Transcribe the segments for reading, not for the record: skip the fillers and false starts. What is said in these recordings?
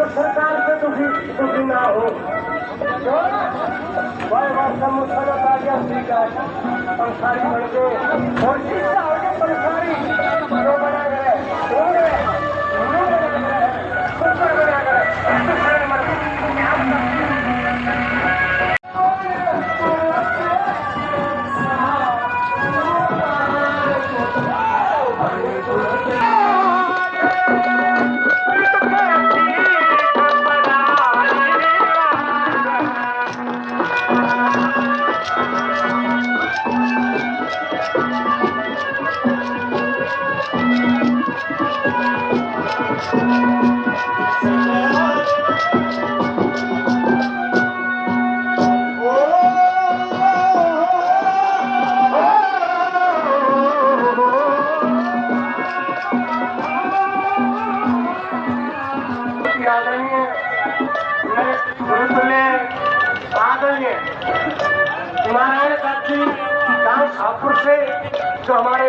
सरकार से दुखी ना हो पंसारी बन गए और जिसका हो गए पंसारी जो बना गए बना गए नारायण साथी गांव शाहपुर से जो हमारे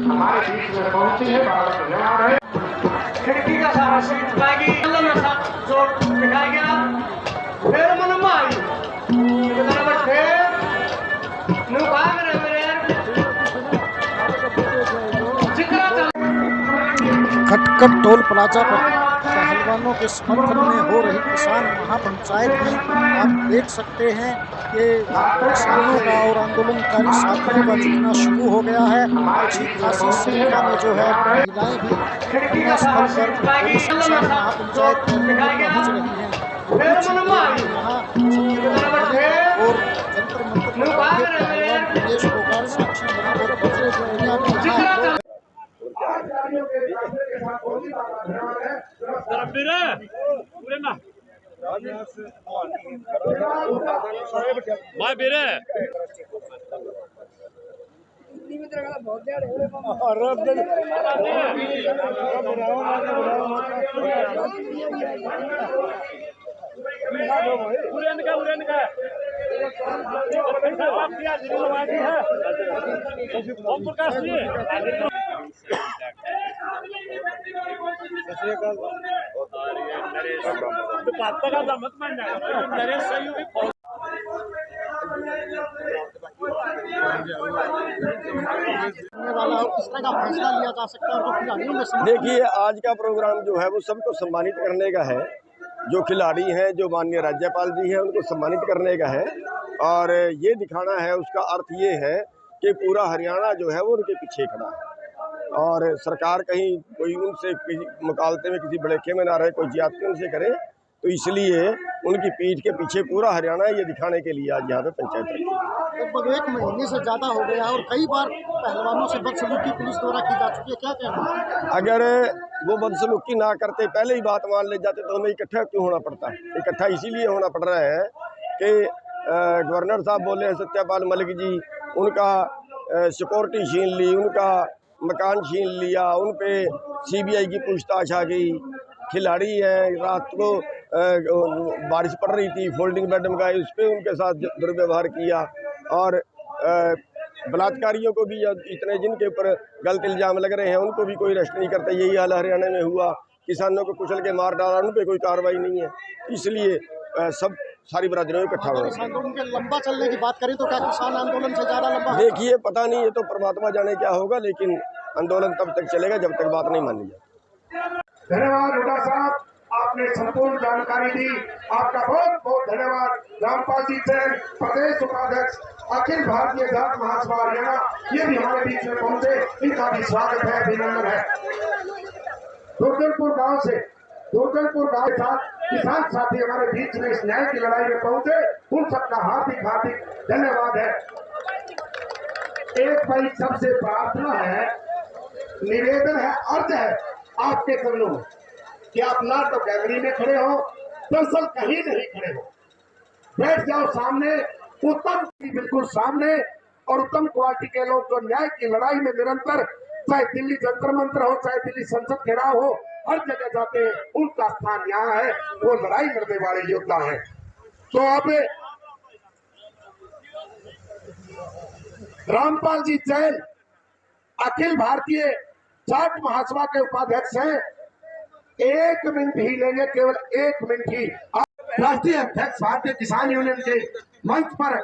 हमारे बीच में पहुंची है। धन्यवाद है। खिड़की का सारा सीट जो दिखाया गया फिर मन मारी खटखट टोल प्लाजा पर पहलवानों के समर्थन में हो रही किसान महापंचायत में आप देख सकते हैं कि किसानों का और आंदोलनकारी साथियों का जुटना शुरू हो गया है। अच्छी खासी संख्या में जो है महिलाएं भी घटनास्थल पर किसान महापंचायत में पहुंच रही हैं। और जंतर मंतर प्रदेश होकर साक्षी बनाकर बचे देखिए, आज का प्रोग्राम जो है वो सबको सम्मानित करने का है। जो खिलाड़ी हैं, जो माननीय राज्यपाल जी हैं, उनको सम्मानित करने का है और ये दिखाना है। उसका अर्थ ये है कि पूरा हरियाणा जो है वो उनके पीछे खड़ा है और सरकार कहीं कोई उनसे किसी मुकाबले में किसी भड़के में ना रहे, कोई ज्यादती उनसे करे, तो इसलिए उनकी पीठ के पीछे पूरा हरियाणा ये दिखाने के लिए आज यहाँ पे पंचायत रखी। लगभग 1 महीने से ज़्यादा हो गया और कई बार पहलवानों से बदसलूकी पुलिस द्वारा की जा चुकी है, क्या कहना है? अगर वो बदसलूकी ना करते, पहले ही बात मान ले जाते, तो हमें इकट्ठा क्यों होना पड़ता है? इकट्ठा इसीलिए होना पड़ रहा है कि गवर्नर साहब बोले हैं सत्यपाल मलिक जी, उनका सिक्योरिटी छीन ली, उनका मकान छीन लिया, उन पे CBI की पूछताछ आ गई। खिलाड़ी है, रात को बारिश पड़ रही थी, फोल्डिंग बेड मंगाए, उस पर उनके साथ दुर्व्यवहार किया और बलात्कारियों को भी इतने जिनके ऊपर गलत इल्जाम लग रहे हैं उनको भी कोई अरेस्ट नहीं करता। यही हाल हरियाणा में हुआ। किसानों को कुचल के मार डाला, उन पर कोई कार्रवाई नहीं है। इसलिए सब सारी बरादरियों को इकट्ठा हुआ। आंदोलन के लंबा चलने की बात करें तो क्या किसान आंदोलन से ज़्यादा लंबा? देखिए, पता नहीं, ये तो परमात्मा जाने क्या होगा, लेकिन आंदोलन तब तक चलेगा जब तक बात नहीं मानी जाए। धन्यवाद साहब। आपने संपूर्ण जानकारी दी। आपका बहुत बहुत धन्यवाद। रामपाल जी जैन, प्रदेश उपाध्यक्ष अखिल भारतीय जाट महासभा हरियाणा, ये भी हमारे बीच में पहुंचे, इनका भी स्वागत है, अभिनंदन है। दुर्जनपुर गांव से दुर्जनपुर गांव के साथ किसान साथी हमारे बीच में इस न्याय की लड़ाई में पहुंचे, उन सबका हार्दिक हार्दिक धन्यवाद है। एक भाई सबसे प्रार्थना है, निवेदन है, अर्ज है आपके चरणों में कि आप ना तो गैलरी में खड़े हो, दरअसल कहीं नहीं खड़े हो, बैठ जाओ सामने, उत्तम की बिल्कुल सामने, और उत्तम क्वालिटी के लोग जो न्याय की लड़ाई में निरंतर, चाहे दिल्ली जंतर मंतर हो, चाहे दिल्ली संसद घेराव हो, हर जगह जाते हैं, उनका स्थान यहाँ है, वो लड़ाई लड़ने वाले योद्धा है। तो अब रामपाल जी जैन अखिल भारतीय जाट महासभा के उपाध्यक्ष हैं, 1 मिनट ही लेंगे, केवल 1 मिनट ही। राष्ट्रीय अध्यक्ष भारतीय किसान यूनियन के मंच पर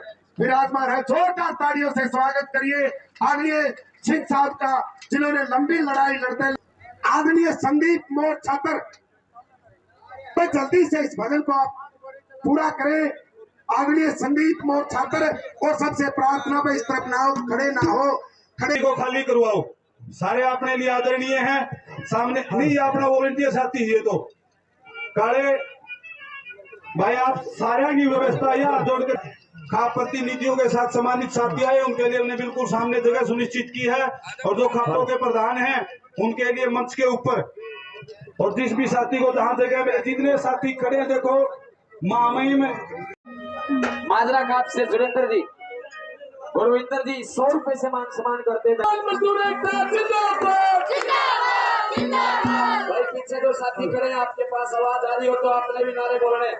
विराजमान है, जोरदार तालियों से स्वागत करिए आदरणीय सिंह साहब का, जिन्होंने लंबी लड़ाई लड़ते। आदरणीय संदीप मोर छात्र, तो जल्दी से इस भजन को आप पूरा करें। आदरणीय संदीप मोर छात्र, और सबसे प्रार्थना पे इस तरफ ना हो, खड़े ना हो, खड़े को खाली करवाओ। सारे अपने लिए आदरणीय हैं, सामने नहीं अपना वॉलंटियर साथी है, तो काले भाई आप सारे की व्यवस्था यहाँ जोड़कर खाप प्रतिनिधियों के साथ सम्मानित साथी आए, उनके लिए हमने बिल्कुल सामने जगह सुनिश्चित की है, और जो खापों के प्रधान हैं उनके लिए मंच के ऊपर, और जिस भी साथी को जहाँ जगह में जितने साथी खड़े हैं, देखो महामहिम में माजरा घाट से सुरेंद्र जी, गुरविंदर जी 100 रुपए से मान सम्मान करते हैं। भाई पीछे जो साथी खड़े हैं, आपके पास आवाज आ रही हो तो आपने भी नारे बोलने।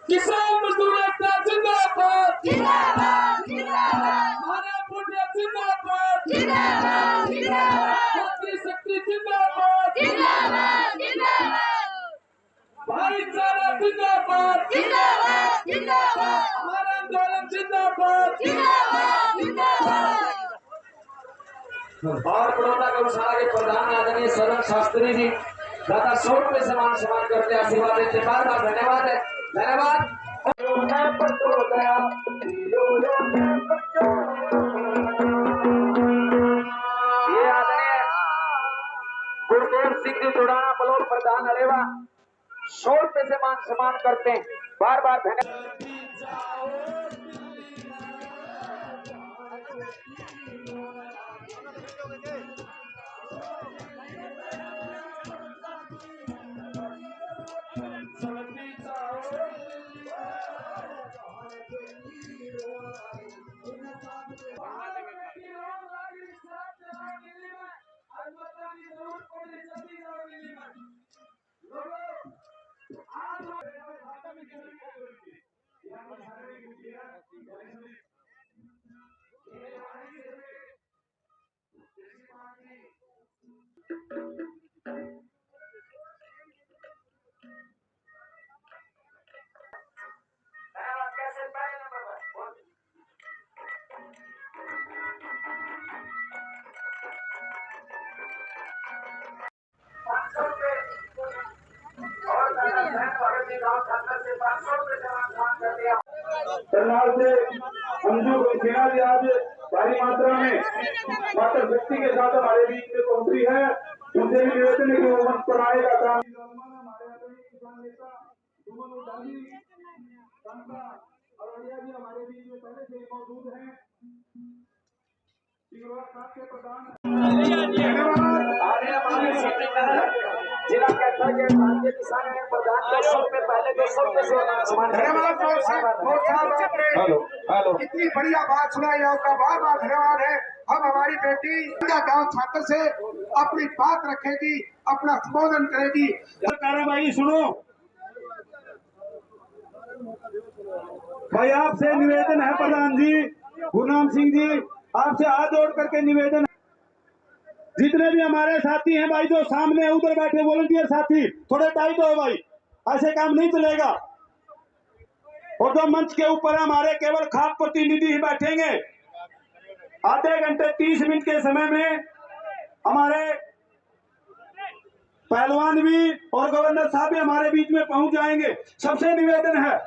किसान मजदूर एकता जिंदाबाद, जिंदाबाद, जिंदाबाद, महाराष्ट्र जिंदाबाद, जिंदाबाद, जिंदाबाद, भारतीय शक्ति जिंदाबाद, जिंदाबाद, जिंदाबाद, भाईचारा जिंदाबाद, जिंदाबाद, जिंदाबाद, हमारा आंदोलन जिंदाबाद, जिंदाबाद, जिंदाबाद। और बड़ौदा गौशाला के प्रधान आदरणीय सरन शास्त्री जी दादा 100 रुपए से मान सम्मान करते, आशीर्वाद देते, बार बार धन्यवाद है, धन्यवाद। ये आदरणीय गुरुदेव सिंह जी जुड़ाना बलौर प्रधान अलेवा 100 रुपए से मान सम्मान करते हैं, बार बार धन्यवाद। करनाल से अंजू सेना जी आज भारी मात्रा में मात्र व्यक्ति के साथ हमारे बीच में पहुंची है, उनसे भी निवेदन है कि वो मंच पर आएगा काम। हमारे किसान नेता अररिया जी हमारे बीच में पहले से मौजूद हैं। के प्रधान जिला कैथल के भारतीय किसान यूनियन प्रधान 200 रुपए पहले 200 रुपए से सम्मान। हेलो हेलो, कितनी बढ़िया बात सुनाई, आपका बार बार धन्यवाद है। अब हमारी बेटी गांव छात्र से अपनी बात रखेगी, अपना संबोधन करेगी। भाई सुनो भाई, आपसे निवेदन है प्रधान जी गुरनाम सिंह जी, आपसे हाथ जोड़ करके निवेदन, जितने भी हमारे साथी हैं भाई, जो सामने उधर बैठे वॉलंटियर साथी, थोड़े टाइट हो भाई, ऐसे काम नहीं चलेगा। और जो मंच के ऊपर हमारे केवल खाप प्रतिनिधि ही बैठेंगे, आधे घंटे 30 मिनट के समय में हमारे पहलवान भी और गवर्नर साहब भी हमारे बीच में पहुंच जाएंगे। सबसे निवेदन है,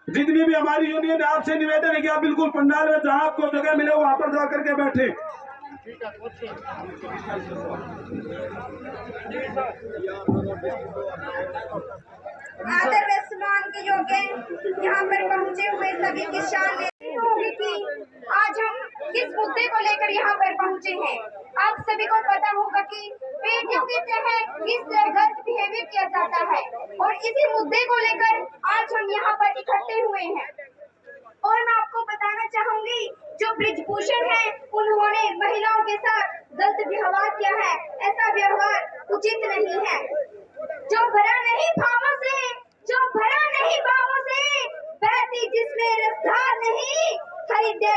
जितनी भी हमारी यूनियन है, आपसे निवेदन है कि आप बिल्कुल पंडाल में जहां आपको जगह मिले वहां पर जा करके बैठे। आदर व सम्मान के योग्य यहाँ पर पहुँचे हुए सभी की शान होगी कि आज हम किस मुद्दे को लेकर यहाँ पर पहुँचे हैं। आप सभी को पता होगा कि बेटियों के तहत किस तरह गलत बिहेवियर किया जाता है और इसी मुद्दे को लेकर आज हम यहाँ पर इकट्ठे हुए हैं। और मैं आपको बताना चाहूंगी, जो ब्रिजभूषण है उन्होंने महिलाओं के साथ गलत व्यवहार किया है। ऐसा व्यवहार उचित नहीं है। जो भरा नहीं भावों से, जो भरा नहीं भावों से, बहती जिसमें रफ्तार नहीं, खरीदे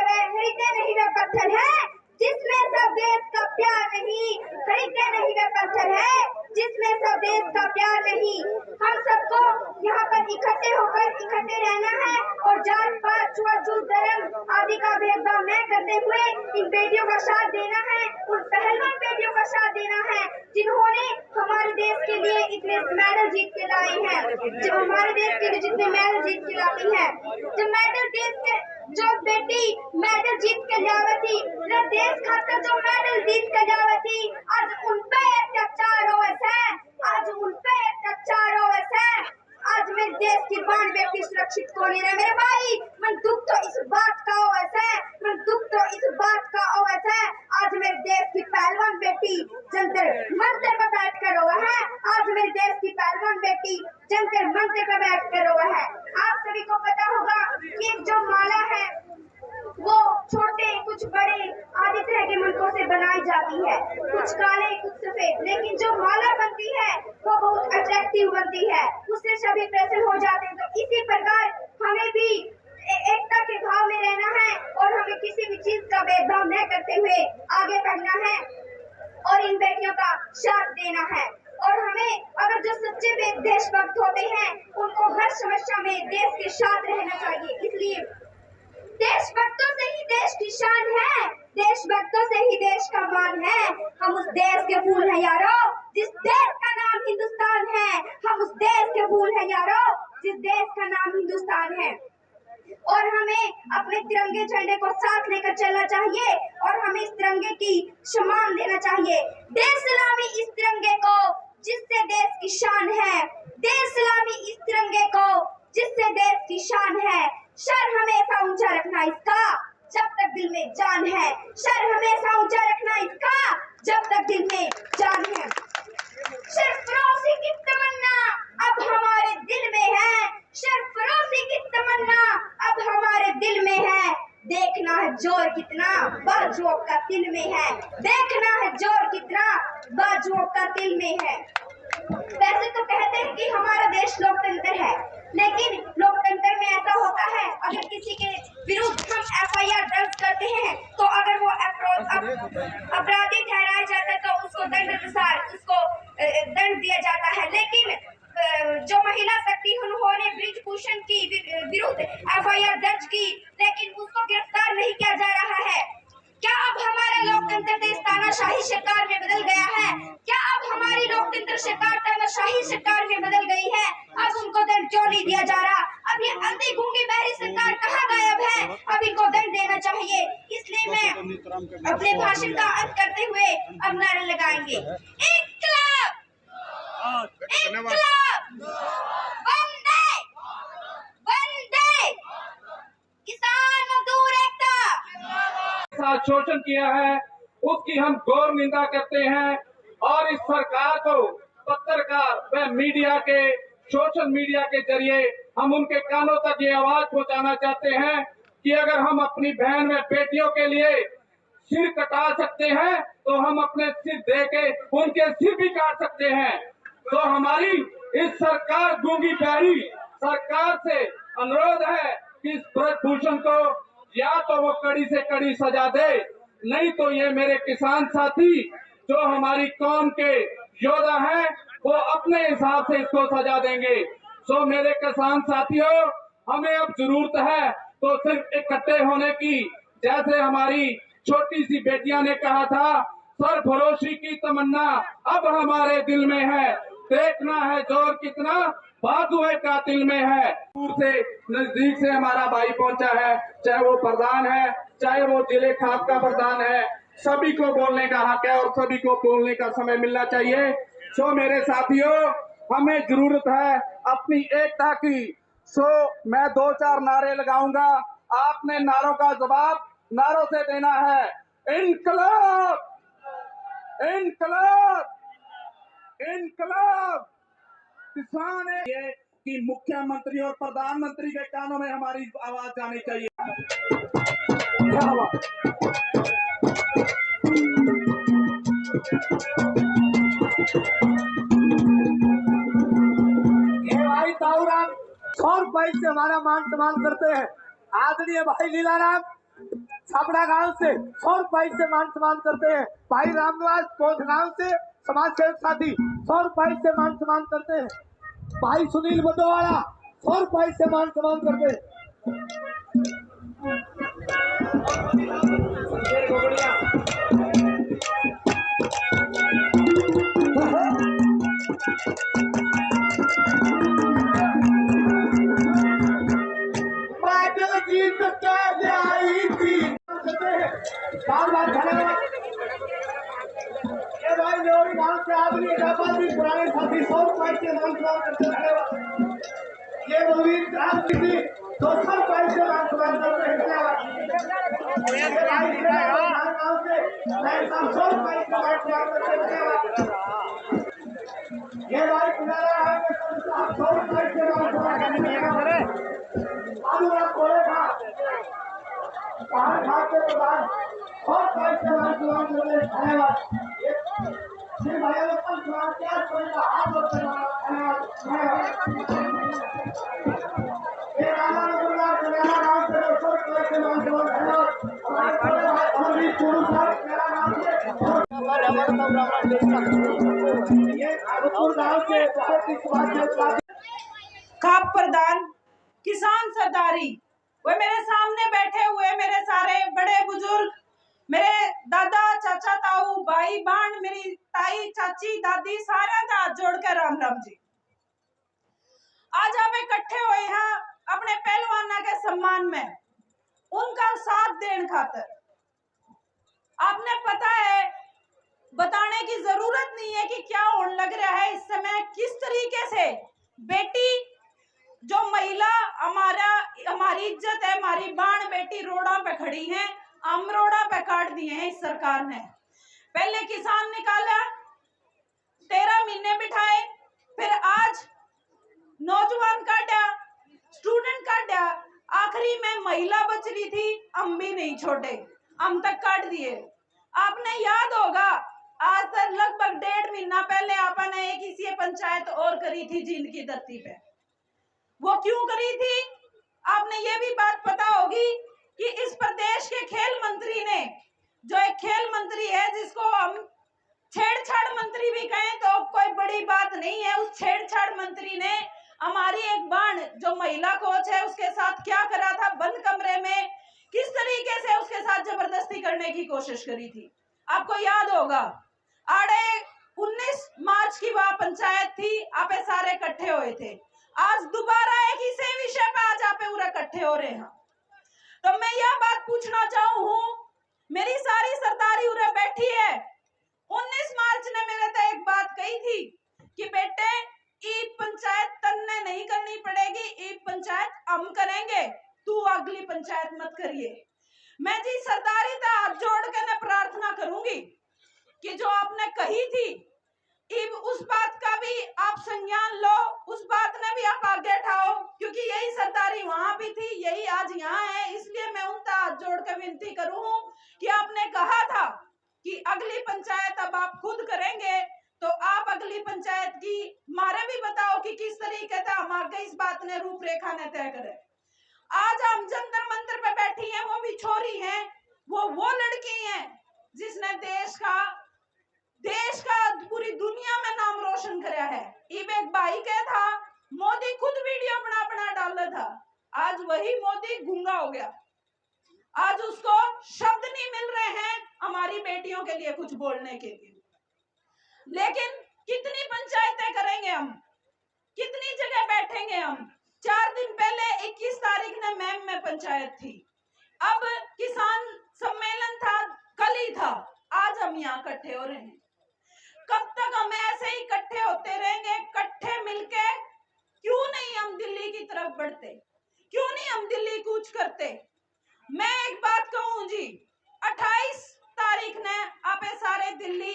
नहीं वे पत्थर है जिसमें सब देश का प्यार नहीं, खरीदे नहीं वे पत्थर है जिसमें सब देश का प्यार नहीं। हम सबको यहाँ पर इकट्ठे रहना है और जात पात छुआछूत धर्म आदि का भेदभाव न करते हुए इन बेटियों का साथ देना है, उन पहलवान बेटियों का साथ देना है जिन्होंने हमारे देश के लिए इतने मेडल जीत के लाए हैं। जब हमारे देश के लिए जितने मेडल जीत के लाती है, जो बेटी मेडल जीत के लावे थी, देश खातर जो मेडल जीत के लावे थी, आज उन पे अत्याचार हो है, आज उन पे अत्याचार हो है। आज मेरे देश की बाण बेटी सुरक्षित को नहीं रहे मेरे भाई। मन दुख तो इस बात का हो है, मन दुख तो इस बात का हो है। आज मेरे देश की पहलवान बेटी जंतर मंतर पर बैठ कर रोआ है। आज मेरे देश की पहलवान बेटी जंतर मंतर पर बैठ कर रोआ है। आप सभी को पता होगा कि जो माला है वो छोटे कुछ बड़े आदि तरह के मुल्कों से बनाई जाती है, कुछ काले कुछ सफेद, लेकिन जो माला बनती है वो बहुत अट्रैक्टिव बनती है, उससे सभी प्रसन्न हो जाते हैं। तो इसी प्रकार हमें भी एकता के भाव में रहना है और हमें किसी भी चीज का भेदभाव न करते हुए आगे बढ़ना है और इन बेटियों का साथ देना है। और हमें अगर जो सच्चे देशभक्त होते हैं उनको हर समस्या में देश के साथ रहना चाहिए। इसलिए देशभक्तों से ही देश की शान है, देशभक्तों से ही देश का मान है। हम उस देश के फूल हैं यारो जिस देश का नाम हिंदुस्तान है। हम उस देश के फूल हैं यारो जिस देश का नाम हिंदुस्तान है। और हमें अपने तिरंगे झंडे को साथ लेकर चलना चाहिए और हमें इस तिरंगे की सम्मान देना चाहिए। देश सलामी इस तिरंगे को जिससे देश की शान है, देश सलामी इस तिरंगे को जिससे देश की शान है। सर हमेशा ऊंचा रखना इसका जब तक दिल में जान है, सर हमेशा ऊंचा रखना इसका जब तक दिल में जान है। सरफरोशी की तमन्ना अब हमारे दिल में है, सरफरोशी की तमन्ना अब हमारे दिल में है। देखना है जोर कितना बाजुओं का दिल में है, देखना है जोर कितना बाजुओं का दिल में है। वैसे तो कहते हैं कि हमारा देश लोकतंत्र है, लेकिन लोकतंत्र में ऐसा होता है अगर किसी के विरुद्ध हम FIR दर्ज करते हैं तो अगर वो अपराधी ठहराया जाता है तो उसको दंड अनुसार उसको दंड दिया जाता है। लेकिन जो महिला शक्ति उन्होंने ब्रिजभूषण की विरुद्ध FIR दर्ज की, लेकिन उसको गिरफ्तार नहीं किया जा रहा है। क्या अब हमारा लोकतंत्र देश तानाशाही सरकार में बदल गया है? क्या अब हमारी लोकतंत्र सरकार तानाशाही सरकार में बदल गई है? अब उनको दंड क्यों नहीं दिया जा रहा? अब ये अंधी गूंगी बहरी सरकार कहाँ गायब है? अब इनको दंड देना चाहिए। इसलिए मैं अपने भाषण का अंत करते हुए अब नारे लगाएंगे, इनकलाब, इनकलाब, वंदे, वंदे, किसान मजदूर एकता। साथ शोषण किया है उसकी हम घोर निंदा करते हैं और इस सरकार को पत्रकार व मीडिया के सोशल मीडिया के जरिए हम उनके कानों तक ये आवाज पहुंचाना चाहते हैं कि अगर हम अपनी बहन व बेटियों के लिए सिर कटा सकते हैं तो हम अपने सिर दे के उनके सिर भी काट सकते हैं। तो हमारी इस सरकार गूंगी बहरी सरकार से अनुरोध है कि इस ब्रिजभूषण को या तो वो कड़ी से कड़ी सजा दे, नहीं तो ये मेरे किसान साथी जो हमारी कौम के योद्धा हैं वो अपने हिसाब से इसको सजा देंगे। सो मेरे किसान साथियों, हमें अब जरूरत है तो सिर्फ इकट्ठे होने की। जैसे हमारी छोटी सी बेटियां ने कहा था, सरफरोशी की तमन्ना अब हमारे दिल में है। देखना है जोर कितना बाजुए कातिल में है। दूर से नजदीक से हमारा भाई पहुंचा है, चाहे वो प्रधान है, चाहे वो जिले खाप का प्रधान है। सभी को बोलने का हक है और सभी को बोलने का समय मिलना चाहिए। सो मेरे साथियों, हमें जरूरत है अपनी एकता की। सो मैं 2-4 नारे लगाऊंगा, आपने नारों का जवाब नारों से देना है। इनकलाब, इनकलाब, इनकलाब। किसान है ये कि मुख्यमंत्री और प्रधानमंत्री के कानों में हमारी आवाज जानी चाहिए। क्या बात। ये भाई ताऊराम 100 रुपए से हमारा मान सम्मान करते हैं। आदरणीय भाई लीलाराम छापड़ा गांव से 100 रुपए से मान सम्मान करते हैं। भाई रामनिवास कोट गांव से समाज सेवक साथी 100 रुपए से मान सम्मान करते हैं। भाई सुनील बटोवाला 100 रुपए से मान सम्मान करते हैं। जीत के आई थी बार-बार धन्यवाद। ये भाई लोरी गांव से आदमी भी पुराने साथी 100 रुपए से मान सम्मान करते हैं। धन्यवाद। ये बलवीर ग्राम थी 200 रुपए से मान सम्मान करते हैं। धन्यवाद। ये भाई गांव से 100 रुपए से मान सम्मान करते हैं। धन्यवाद। ये भाई पुराना 100 रुपए से मान सम्मान करते हैं। आलूरा कोलेगा कहाँ के प्रधान और कैसे मान करते हैं। धन्यवाद। श्री भाई लोग समाज क्या करेगा हाथ और धन्यवाद। ये रामा नगरला मेरा नाम से 200 रुपए से मान धन्यवाद। हमारे बड़े भाई अमरवीर गुरु साहब मेरा नाम से ये आगपुर गांव से बहुत ही समाज खाप प्रधान किसान सरदारी वो मेरे सामने बैठे हुए मेरे सारे बड़े बुजुर्ग, मेरे दादा चाचा ताऊ भाई बहन, मेरी ताई चाची दादी सारे का हाथ जोड़कर राम राम जी। आज आप इकट्ठे हुए हैं अपने पहलवाना के सम्मान में, उनका साथ देने खातर। आपने पता है, बताने की जरूरत नहीं है कि क्या होने लग रहा है इस समय। किस तरीके से बेटी जो महिला हमारी इज्जत है, हमारी बाण बेटी रोड़ा पे खड़ी है, हम रोड़ा पे काट दिए हैं इस सरकार ने। पहले किसान निकाला, 13 महीने बिठाए, फिर आज नौजवान काटा, स्टूडेंट काटा, आखिरी में महिला बच रही थी, हम भी नहीं छोड़े, हम तक काट दिए। आपने याद होगा आज तक लगभग 1.5 महीना पहले आपने एक इसी पंचायत और करी थी जींद की धरती पे। वो क्यों करी थी? आपने ये भी बात पता होगी कि इस प्रदेश के खेल मंत्री ने, जो एक खेल मंत्री है जिसको हम छेड़छाड़ मंत्री भी कहें तो कोई बड़ी बात नहीं है, उस छेड़छाड़ मंत्री ने हमारी एक बाण जो महिला कोच है उसके साथ क्या करा था, बंद कमरे में किस तरीके से उसके साथ जबरदस्ती करने की कोशिश करी थी। आपको याद होगा। आड़े 19 मार्च की वह पंचायत थी, आप सारे इकट्ठे हुए थे। आज दोबारा एक इसी विषय पे आज आप पूरा इकट्ठे हो रहे हैं। तो मैं यह बात पूछना चाहूँ हूँ, मेरी सारी सरदारी उरे बैठी है। 19 मार्च ने मेरे तो एक बात कही थी कि बेटे ई पंचायत तन्ने नहीं करनी पड़ेगी, ई पंचायत हम करेंगे, तू अगली पंचायत मत करिए। मैं जी सरदारी का हाथ जोड़ के न प्रार्थना करूंगी कि जो आपने कही थी उस बात का भी आप संज्ञान लो, उस बात ने भी आप आगे उठाओ, क्योंकि यही सरदारी वहां भी थी, यही आज यहाँ है। इसलिए मैं उनका हाथ जोड़ कर विनती करूं कि आपने कहा था कि अगली पंचायत अब आप खुद करेंगे, तो आप अगली पंचायत की मारे भी बताओ कि किस तरीके से हम आगे इस बात ने रूपरेखा ने तय करे। आज हम जंतर मंतर पे बैठी हैं, वो भी छोरी हैं, वो लड़की हैं जिसने देश का पूरी दुनिया में नाम रोशन कराया है। एक भाई क्या था, मोदी खुद वीडियो बना डाला था, आज वही मोदी गूंगा हो गया। आज उसको शब्द नहीं मिल रहे हैं हमारी बेटियों के लिए कुछ बोलने के लिए। लेकिन कितनी पंचायतें करेंगे हम, कितनी जगह बैठेंगे हम। 4 दिन पहले 21 तारीख ने मैम में पंचायत थी, अब किसान सम्मेलन था, कल ही था, आज हम यहाँ इकट्ठे हो रहे हैं। कब तक हम ऐसे ही इकट्ठे होते रहेंगे? इकट्ठे मिलके क्यों नहीं हम दिल्ली की तरफ बढ़ते? क्यों नहीं हम दिल्ली कूच करते? मैं एक बात कहूं जी, 28 तारीख ने आप सारे दिल्ली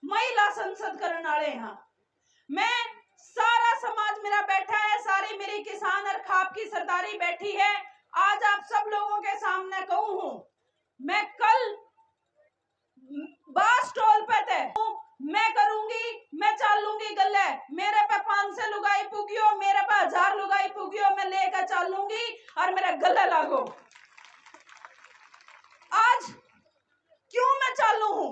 महिला संसद करने वाले हैं। मैं सारा समाज मेरा बैठा है, सारी मेरी किसान और खाप की सरदारी बैठी है। आज आप सब लोगों के सामने कहूं हूं, मैं कल बास टोल पे थे, मैं करूंगी, मैं चालूंगी गले, मेरे पे 500 लुगाई पुगियो, मेरे पे 1000 लुगाई पुगियो, मैं लेकर चालूंगी और मेरे गले लागो। आज क्यों मैं चालू हूं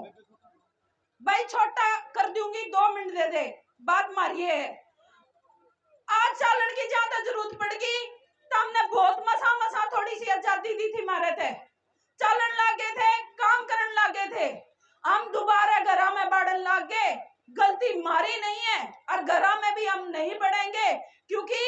भाई? छोटा कर दूंगी, 2 मिनट दे दे, बात मारिए। आज चालन की ज्यादा जरूरत पड़गी तो हमने बहुत मसा थोड़ी सी आजादी दी थी, मारे थे, चालन लागे थे, काम करने लागे थे। हम दोबारा घरा में बढ़न लाग गए, गलती मारी नहीं है और घरा में भी हम नहीं बढ़ेंगे, क्योंकि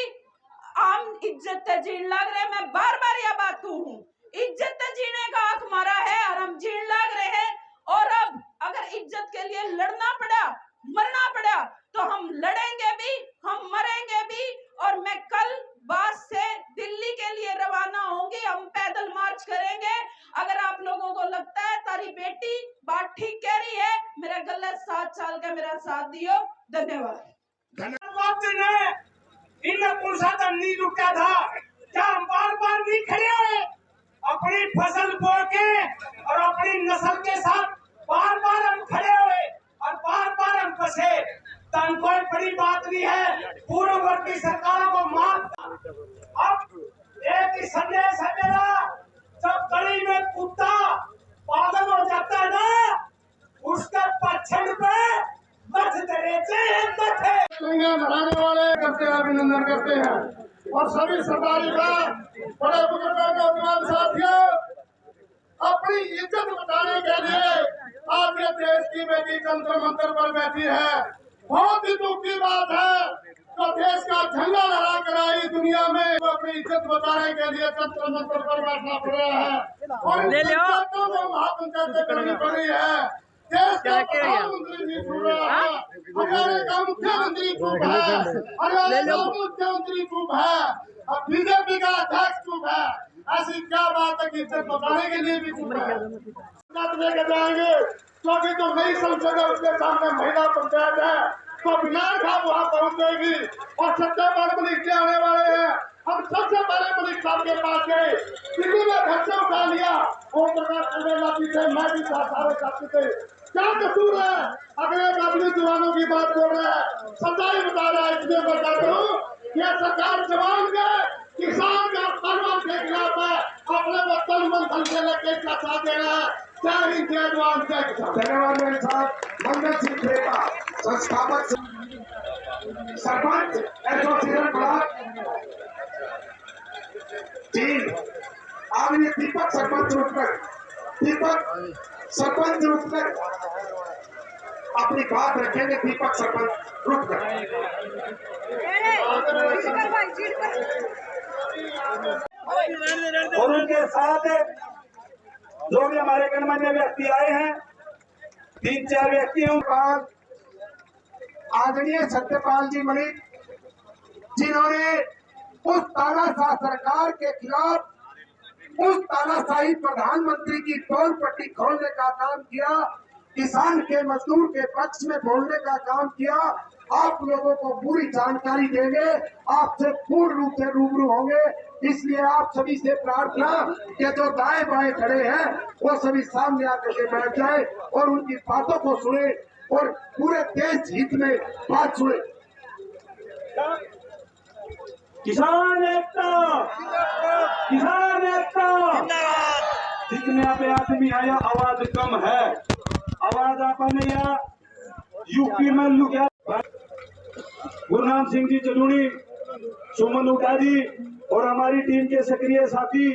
हम इज्जत जीण लाग रहे। मैं बार बार यह बात कहूं, इज्जत जीने का हक हमारा है और हम जीण लाग रहे हैं। और अब अगर इज्जत के लिए लड़ना पड़ा, मरना पड़ा, तो हम लड़ेंगे भी, हम मरेंगे भी। और मैं कल बास से दिल्ली के लिए रवाना होंगी, हम पैदल मार्च करेंगे। अगर आप लोगों को लगता है तारी बेटी बात ठीक कह रही है, मेरा गलत 7 साल का मेरा साथ दियो। धन्यवाद। नहीं रुका था क्या? हम बार नहीं खड़े हुए अपनी फसल बो के और अपनी नस्ल के साथ बार हम खड़े हुए और बार हम फंसे। तन कोई बड़ी बात नहीं है, पूर्ववर्ती सरकारों को मार। अब एक ही संदेश है मेरा, जब गली में कुत्ता पागल हो जाता है ना, उसके पछड़ पे मत बढ़ाने वाले करते हैं, अभिनंदन करते हैं। और सभी सरदारी का, बड़े बुजुर्गों के नौजवान साथियों, अपनी इज्जत बचाने के लिए आज ये देश की बेटी जंतर मंतर पर बैठी है। बहुत ही दुख की बात है, तो देश का झंडा लहरा कर आई दुनिया में, तो अपनी इज्जत बचाने के लिए जंतर मंतर पर बैठना पड़ रहा है और पंचायतों में महापंचायतें करनी पड़ रही है। देश का प्रधानमंत्री भी छूट रहा है, हरियाणा का मुख्यमंत्री चुप है, हरियाणा का मुख्यमंत्री चुप है, अब बीजेपी का अध्यक्ष चुप है। ऐसी क्या बात है कि इज्जत बचाने के लिए भी चुप है? लेके जाएंगे क्योंकि जो नहीं समझेगा उसके सामने महिला पंचायत है, तो बिना साहब वहाँ पहुँचेगी। और सबसे बड़े मलिक आने वाले हैं, हम सबसे पहले मलिक साहब के पास गए, दिल्ली में घर से उठा लिया, ओम प्रकाश चौधरी थे, मैं भी था, सारे साथी थे। क्या कसूर है? अगले आदमी जवानों की बात बोल रहे हैं, सच्चाई बता रहा है। इसलिए बताता हूँ, यह सरकार जवान के, किसान का परवान के खिलाफ है, अपने को तन मन धन से लेके इसका साथ दे रहा है। जय हिंद, जय जवान, जय किसान। धन्यवाद मेरे साथ मंगल सिंह खेता, संस्थापक सरपंच एसोसिएशन ब्लॉक चीन। अब ये दीपक सरपंच रुककर, दीपक सरपंच रुककर अपनी बात रखेंगे। दीपक सरपंच रुककर और उनके साथ जो भी हमारे गणमान्य व्यक्ति आए हैं, 3-4 व्यक्ति हैं। आदरणीय सत्यपाल जी मलिक, जिन्होंने उस तानाशाह सरकार के खिलाफ, उस तानाशाही प्रधानमंत्री की टोल पट्टी खोलने का काम किया, किसान के मजदूर के पक्ष में बोलने का काम किया। आप लोगों को पूरी जानकारी देंगे, आपसे पूर्ण रूप से रूबरू होंगे। इसलिए आप सभी से प्रार्थना कि जो दाएं बाएं खड़े हैं वो सभी सामने आकर के बैठ जाए और उनकी बातों को सुने और पूरे देश हित में बात सुने। किसान एकता, किसान एकता। जितने पे आदमी आया, आवाज कम है, आवाज आपने या यूपी में लुका गुरनाम सिंह जी जलूनी, सुमन उटा जी और हमारी टीम के सक्रिय साथी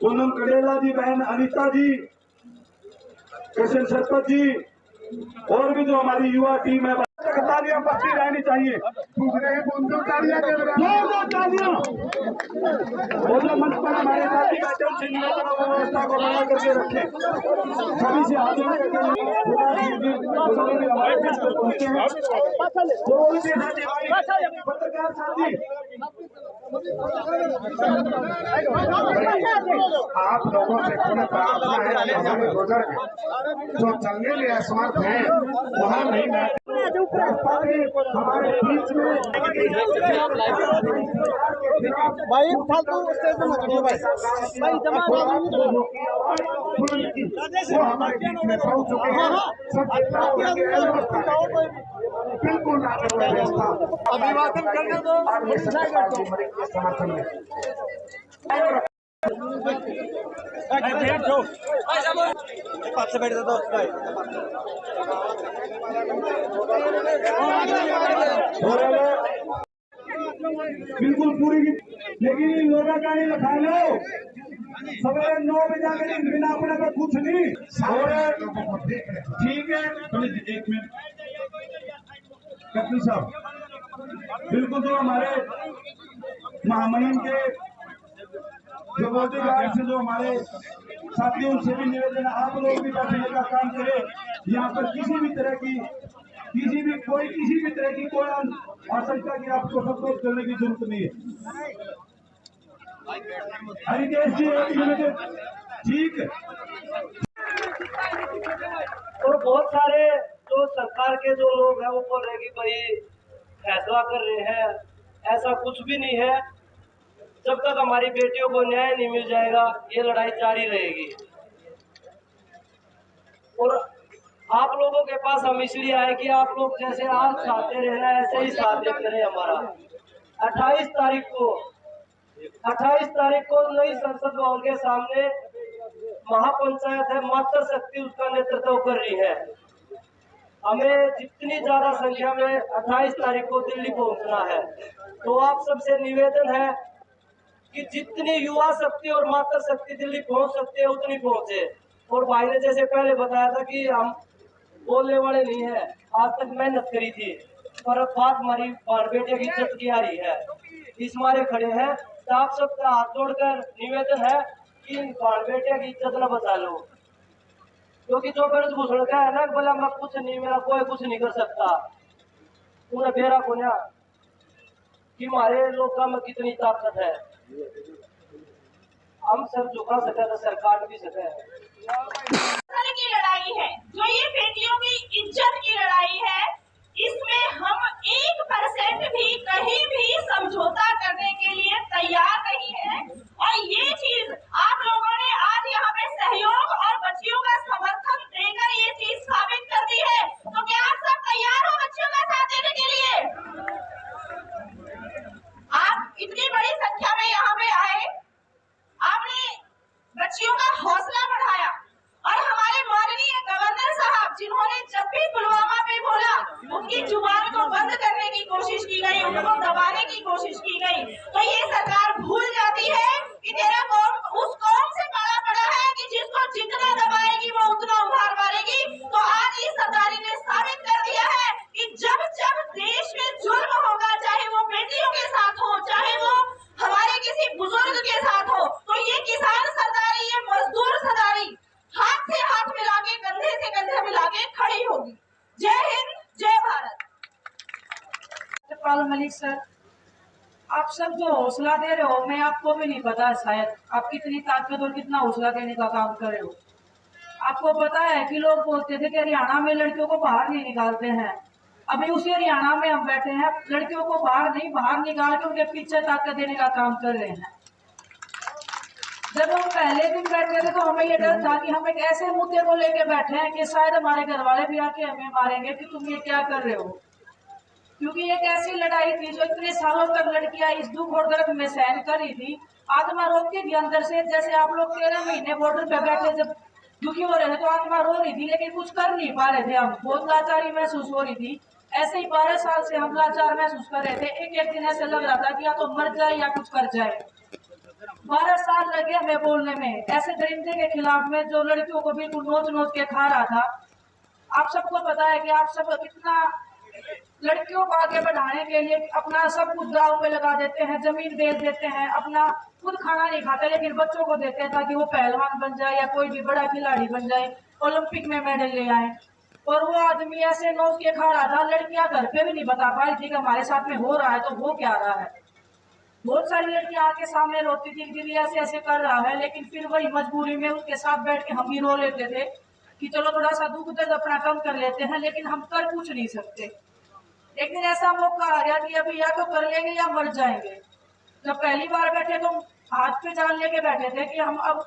पूनम कडेला जी, बहन अनिता जी, कृष्ण सरपत जी और भी जो हमारी युवा टीम है, तालियां बजती रहनी चाहिए। वो जो मंच पर हमारे साथी बैठे उनसे निवेदन और व्यवस्था को बना करके रखें। सभी से हाथ जोड़ करके हमारे बीच में पहुंचे हैं जो उनके साथी हमारे पत्रकार साथी आप लोगों से पूरी प्रार्थना है कि हमारे बुजुर्ग जो चलने में असमर्थ हैं वहाँ नहीं बैठे हमारे बीच में भाई फालतू स्टेज पे मत चढ़ो भाई जमा वो हमारे बीच में पहुंच चुके हैं। सब बिल्कुल व्यवस्था अभिवादन करने दो समर्थन में से बैठ जाता भाई बिल्कुल पूरी, लेकिन इन लोगों का नहीं लखा लो सवेरे 9 बजे आकर बिना अपने को कुछ नहीं। ठीक है, एक मिनट कप्तान साहब, बिल्कुल जो हमारे महामहिम के जो बॉडीगार्ड से जो हमारे साथियों उनसे भी निवेदन है, आप लोग भी बैठने का काम करें। यहाँ पर किसी भी तरह की कोई आशंका की आपको संतोष करने की जरूरत नहीं है। हरिकेश जी 1 मिनट, ठीक है। और बहुत सारे जो सरकार के जो लोग हैं वो बोल रहे हैं कि भाई फैसला कर रहे हैं, ऐसा कुछ भी नहीं है। जब तक हमारी बेटियों को न्याय नहीं मिल जाएगा ये लड़ाई जारी रहेगी। और आप लोगों के पास हम इसलिए आए कि आप लोग जैसे आज चाहते रहना ऐसे ही साथ देते रहे हमारा। 28 तारीख को नई संसद भवन के सामने महापंचायत है, मातृ शक्ति उसका नेतृत्व कर रही है। हमें जितनी ज्यादा संख्या में 28 तारीख को दिल्ली पहुंचना है। तो आप सबसे निवेदन है कि जितनी युवा शक्ति और मातृ शक्ति दिल्ली पहुंच सकते हैं उतनी पहुंचे। और भाई ने जैसे पहले बताया था कि हम बोलने वाले नहीं है, आज तक मेहनत करी थी पर बात हमारी बाल बेटे की इज्जत की आ रही है, इस मारे खड़े हैं। तो आप सबका हाथ जोड़कर निवेदन है कि बाल बेटे की इज्जत न बचा लो, क्योंकि जो ब्रज भूषण का है ना, बोला मैं कुछ नहीं, मेरा कोई कुछ नहीं कर सकता, उन्हें बेरा को ना कि हमारे लोग में कितनी ताकत है। हम सर झुका सके तो सरकार भी सके। की लड़ाई है जो ये बेटियों की इज्जत की लड़ाई है, इसमें हम 1% भी कहीं भी समझौता करने के लिए तैयार नहीं है। और ये चीज आप लोगों ने आज यहाँ पे सहयोग और बच्चियों का समर्थन देकर ये चीज साबित कर दी है। तो क्या आप सब तैयार हो बच्चियों का साथ देने के लिए? आप इतनी बड़ी संख्या में यहाँ पे आए, आपने बच्चियों का हौसला बढ़ाया और हमारे माननीय गवर्नर साहब जिन्होंने जब भी पुलवामा पे बोला उनकी जुबान को बंद करने की कोशिश की गई, उनको दबाने की कोशिश की गई। तो ये सरकार भूल जाती है कि तेरा कौम उस कौम से बड़ा पड़ा है कि जिसको जितना दबाएगी वो उतना उभार मारेगी। तो आज इस सरकारी ने साबित कर दिया है कि जब जब देश में जुल्म होगा, चाहे वो बेटियों के साथ हो, चाहे वो हमारे किसी बुजुर्ग के साथ हो, तो ये किसान सरदारी, ये मजदूर सरदारी हाथ से हाथ मिला के, कंधे से कंधे मिला के खड़ी होगी। जय हिंद, जय भारत। सत्यपाल मलिक सर, आप सब जो हौसला दे रहे हो, मैं आपको भी नहीं पता शायद आप कितनी ताकत और कितना हौसला देने का काम कर रहे हो। आपको पता है कि लोग बोलते थे कि हरियाणा में लड़कियों को बाहर नहीं निकालते हैं, अभी उसी हरियाणा में हम बैठे हैं, लड़कियों को बाहर नहीं, बाहर निकाल के उनके पीछे ताकत देने का काम कर रहे हैं। जब हम पहले दिन बैठे थे तो हमें ये डर था कि हम एक ऐसे मुद्दे को लेके बैठे हैं कि शायद हमारे घर वाले भी आके हमें मारेंगे कि तुम ये क्या कर रहे हो, क्योंकि एक ऐसी लड़ाई थी जो इतने सालों तक लड़कियां इस दुख और दर्द में सहन कर रही थी। आत्मा रोकती थी अंदर से, जैसे आप लोग 13 महीने बॉर्डर पे बैठे जब दुखी हो रहे थे तो आत्मा रो रही थी, लेकिन कुछ कर नहीं पा रहे थे, हम बहुत लाचारी महसूस हो रही थी। ऐसे ही 12 साल से हम लाचार महसूस कर रहे थे। एक एक दिन ऐसे लग रहा था कि या तो मर जाए या कुछ कर जाए। 12 साल लगे हमें बोलने में ऐसे दरिंदे के खिलाफ में जो लड़कियों को बिल्कुल नोच नोच के खा रहा था। आप सबको पता है कि आप सब कितना लड़कियों को आगे बढ़ाने के लिए अपना सब कुछ दांव पे लगा देते हैं, जमीन बेच देते हैं, अपना खुद खाना नहीं खाते लेकिन बच्चों को देते हैं ताकि वो पहलवान बन जाए या कोई भी बड़ा खिलाड़ी बन जाए, ओलंपिक में मेडल ले आए। और वो आदमी ऐसे नोच के खा रहा था, लड़कियां घर पे भी नहीं बता पा रही थी कि हमारे साथ में हो रहा है तो वो क्या रहा है। बहुत सारी लड़कियां आके सामने रोती थी दीदी ऐसे ऐसे कर रहा है, लेकिन फिर वही मजबूरी में उसके साथ बैठ के हम भी रो लेते थे कि चलो थोड़ा सा दुख दर्द अपना कम कर लेते हैं, लेकिन हम कर कुछ नहीं सकते। एक दिन ऐसा मौका आ गया कि अभी या तो कर लेंगे या मर जाएंगे। जब पहली बार बैठे तो हाथ पे जान लेके बैठे थे कि हम अब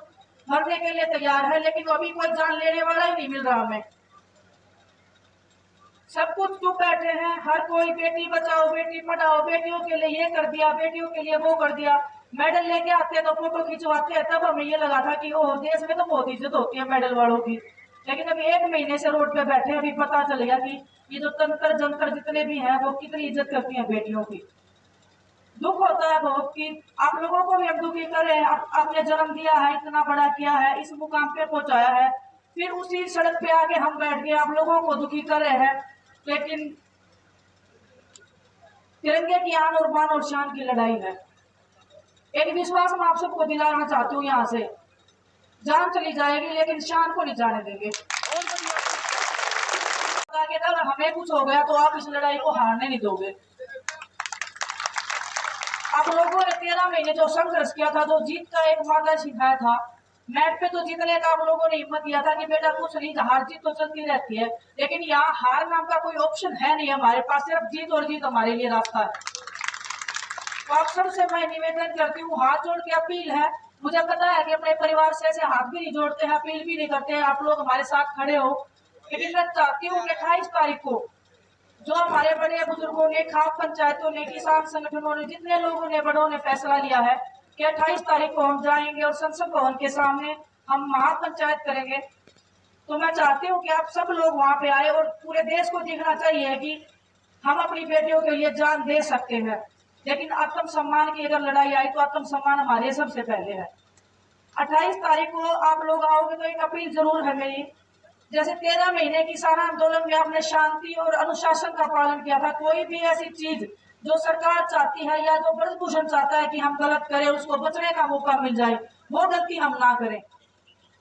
मरने के लिए तैयार है, लेकिन अभी कोई जान लेने वाला ही नहीं मिल रहा हमें। सब कुछ चुप बैठे हैं, हर कोई बेटी बचाओ बेटी पढ़ाओ, बेटियों के लिए ये कर दिया, बेटियों के लिए वो कर दिया। मेडल लेके आते हैं तो फोटो खिंचवाते हैं, तब हमें ये लगा था कि ओह देश में तो बहुत इज्जत होती है मेडल वालों की। लेकिन अभी 1 महीने से रोड पे बैठे अभी पता चल गया कि ये जो तंत्र जंत्र जितने भी हैं वो कितनी इज्जत करती हैं बेटियों की। दुख होता है बहुत कि आप लोगों को भी हम दुखी करें, आपने जन्म दिया है, इतना बड़ा किया है, इस मुकाम पे पहुंचाया है, फिर उसी सड़क पे आके हम बैठ के आप लोगों को दुखी कर रहे हैं। लेकिन तिरंगे की आन और मान और शान की लड़ाई है। एक विश्वास मैं आप सबको दिलाना चाहती हूँ, यहाँ से जान चली जाएगी लेकिन शान को नहीं जाने देंगे। अगर हमें कुछ हो गया तो आप इस लड़ाई को हारने नहीं दोगे। आप लोगों ने 13 महीने जो संघर्ष किया था, जो जीत का एक मादा सिखाया था, मैच पे तो जीतने का आप लोगों ने हिम्मत दिया था कि बेटा कुछ नहीं, हार जीत तो चलती रहती है, लेकिन यहाँ हार नाम का कोई ऑप्शन है नहीं हमारे पास, सिर्फ जीत और जीत हमारे लिए रास्ता है। तो आप सबसे मैं निवेदन करती हूँ, हाथ जोड़ के अपील है। मुझे पता है कि अपने परिवार से ऐसे हाथ भी नहीं जोड़ते हैं, अपील भी नहीं करते हैं, आप लोग हमारे साथ खड़े हो, लेकिन मैं चाहती हूँ कि 28 तारीख को जो हमारे बड़े बुजुर्गों ने, खाप पंचायतों ने, किसान संगठनों ने, जितने लोगों ने बड़ों ने फैसला लिया है कि 28 तारीख को हम जाएंगे और संसद भवन के सामने हम महापंचायत करेंगे, तो मैं चाहती हूँ कि आप सब लोग वहां पे आए और पूरे देश को दिखना चाहिए कि हम अपनी बेटियों के लिए जान दे सकते हैं। लेकिन आत्म सम्मान की अगर लड़ाई आई तो आत्म सम्मान हमारे सबसे पहले है। 28 तारीख को आप लोग आओगे तो एक अपील जरूर है मेरी, जैसे 13 महीने किसान आंदोलन में आपने शांति और अनुशासन का पालन किया था, कोई भी ऐसी चीज जो सरकार चाहती है या जो ब्रजभूषण चाहता है कि हम गलत करें, उसको बचने का मौका मिल जाए, वो गलती हम ना करें।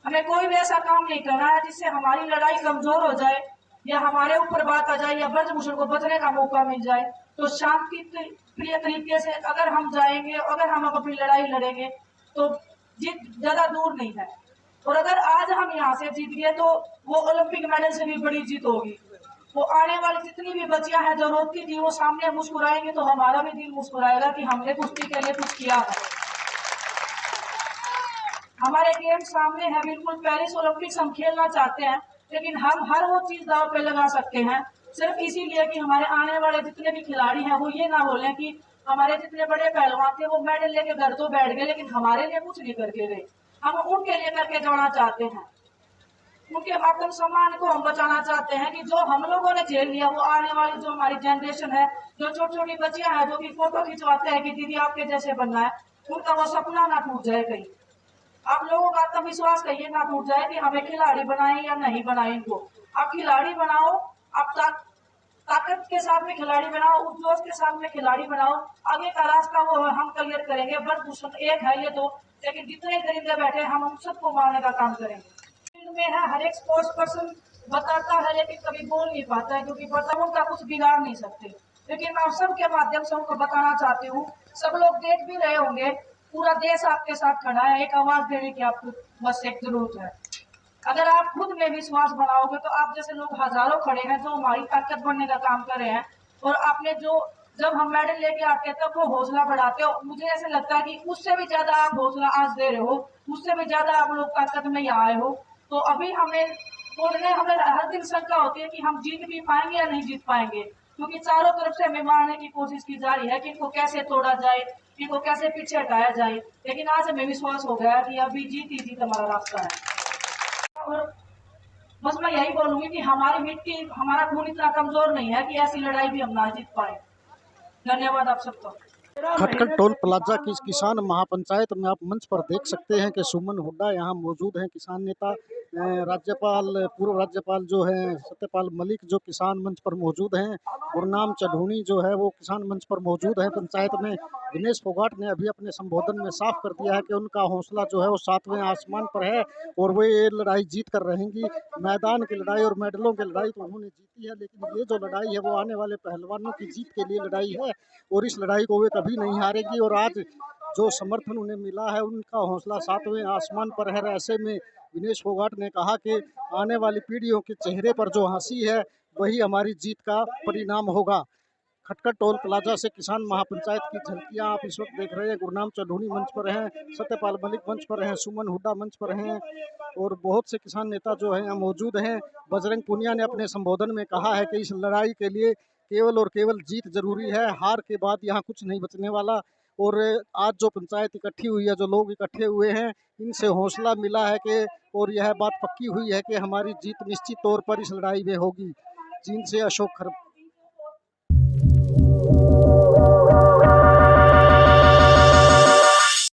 हमें कोई भी ऐसा काम नहीं करना है जिससे हमारी लड़ाई कमजोर हो जाए या हमारे ऊपर बात आ जाए या ब्रजभूषण को बचने का मौका मिल जाए। तो शांति प्रिय तरीके से अगर हम जाएंगे, अगर हम अपनी लड़ाई लड़ेंगे तो जीत ज्यादा दूर नहीं है। और अगर आज हम यहाँ से जीत गए तो वो ओलंपिक मेडल से भी बड़ी जीत होगी। वो आने वाली जितनी भी बच्चियां हैं जो रोती थी वो सामने मुस्कुराएंगे तो हमारा भी दिल मुस्कुराएगा कि हमने कुश्ती के लिए कुछ किया है। हमारे गेम सामने है, बिल्कुल पेरिस ओलंपिक्स हम खेलना चाहते हैं, लेकिन हम हर वो चीज दांव पे लगा सकते हैं सिर्फ इसीलिए कि हमारे आने वाले जितने भी खिलाड़ी हैं वो ये ना बोलें कि हमारे जितने बड़े पहलवान थे वो मेडल लेके घर तो बैठ गए लेकिन हमारे लिए कुछ नहीं करके गए। हम उनके लिए करके जाना चाहते हैं, उनके आत्म सम्मान को हम बचाना चाहते हैं कि जो हम लोगों ने झेल लिया वो आने वाली जो हमारी जनरेशन है, जो छोटी छोटी बच्चियां हैं जो कि फोटो खिंचवाते हैं कि दीदी आपके जैसे बनना है, उनका वो सपना ना टूट जाए कहीं। आप लोगों का आत्मविश्वास कहिए ना टूट जाए कि हमें खिलाड़ी बनाए या नहीं बनाए इनको। आप खिलाड़ी बनाओ, आप ताकत के साथ में खिलाड़ी बनाओ, उद्योग के साथ में खिलाड़ी बनाओ, आगे का रास्ता वो हम क्लियर करेंगे। ब्रजभूषण एक है ये तो, लेकिन जितने दरिंदे बैठे हम उन सबको मारने का काम करेंगे। फील्ड में है हर एक स्पोर्ट्स पर्सन बताता है लेकिन कभी बोल नहीं पाता है क्योंकि पता उनका कुछ बिगाड़ नहीं सकते। लेकिन मैं सबके माध्यम से उनको बताना चाहती हूँ, सब लोग देख भी रहे होंगे, पूरा देश आपके साथ खड़ा है, एक आवाज देने की आपको बस एक जरूरत है। अगर आप खुद में विश्वास बनाओगे तो आप जैसे लोग हजारों खड़े हैं जो हमारी ताकत बनने का काम कर रहे हैं। और आपने जो जब हम मेडल लेके आते हैं तब वो हौसला बढ़ाते हो, मुझे ऐसे लगता है कि उससे भी ज्यादा आप हौसला आज दे रहे हो, उससे भी ज्यादा आप लोग ताकत में यहाँ आए हो। तो अभी हमें बोलने हमें हर दिन शंका होती है कि हम जीत भी पाएंगे या नहीं जीत पाएंगे, क्योंकि चारों तरफ से हमें मारने की कोशिश की जा रही है कि इनको कैसे तोड़ा जाए, इनको कैसे पीछे हटाया जाए। लेकिन आज हमें विश्वास हो गया कि अभी जीत ही जीत हमारा रास्ता है। और बस मैं यही बोलूंगी कि हमारी मिट्टी, हमारा खून इतना कमजोर नहीं है कि ऐसी लड़ाई भी हम ना जीत पाए। धन्यवाद आप सबका। खटखट टोल प्लाजा की इस किसान महापंचायत में आप मंच पर देख सकते हैं कि सुमन हुड्डा यहाँ मौजूद हैं, किसान नेता। पूर्व राज्यपाल जो है सत्यपाल मलिक जो किसान मंच पर मौजूद हैं, गुरनाम चढ़ूनी जो है वो किसान मंच पर मौजूद है पंचायत में। दिनेश फोगाट ने अभी अपने संबोधन में साफ कर दिया है कि उनका हौसला जो है वो 7वें आसमान पर है और वो ये लड़ाई जीत कर रहेंगी। मैदान की लड़ाई और मेडलों की लड़ाई तो उन्होंने जीती है, लेकिन ये जो लड़ाई है वो आने वाले पहलवानों की जीत के लिए लड़ाई है और इस लड़ाई को वे कभी नहीं हारेगी। और आज जो समर्थन उन्हें मिला है उनका हौसला 7वें आसमान पर है। ऐसे में दिनेश फोगाट ने कहा कि आने वाली पीढ़ियों के चेहरे पर जो हंसी है वही हमारी जीत का परिणाम होगा। खटखट टोल प्लाजा से किसान महापंचायत की झलकियां आप इस वक्त देख रहे हैं। गुरनाम चढ़ूनी मंच पर हैं, सत्यपाल मलिक मंच पर हैं, सुमन हुड्डा मंच पर हैं और बहुत से किसान नेता जो हैं यहाँ मौजूद हैं। बजरंग पुनिया ने अपने संबोधन में कहा है कि इस लड़ाई के लिए केवल और केवल जीत जरूरी है, हार के बाद यहाँ कुछ नहीं बचने वाला। और आज जो पंचायत इकट्ठी हुई है, जो लोग इकट्ठे हुए हैं, इनसे हौसला मिला है कि और यह बात पक्की हुई है कि हमारी जीत निश्चित तौर पर इस लड़ाई में होगी। चीन से अशोक खरब।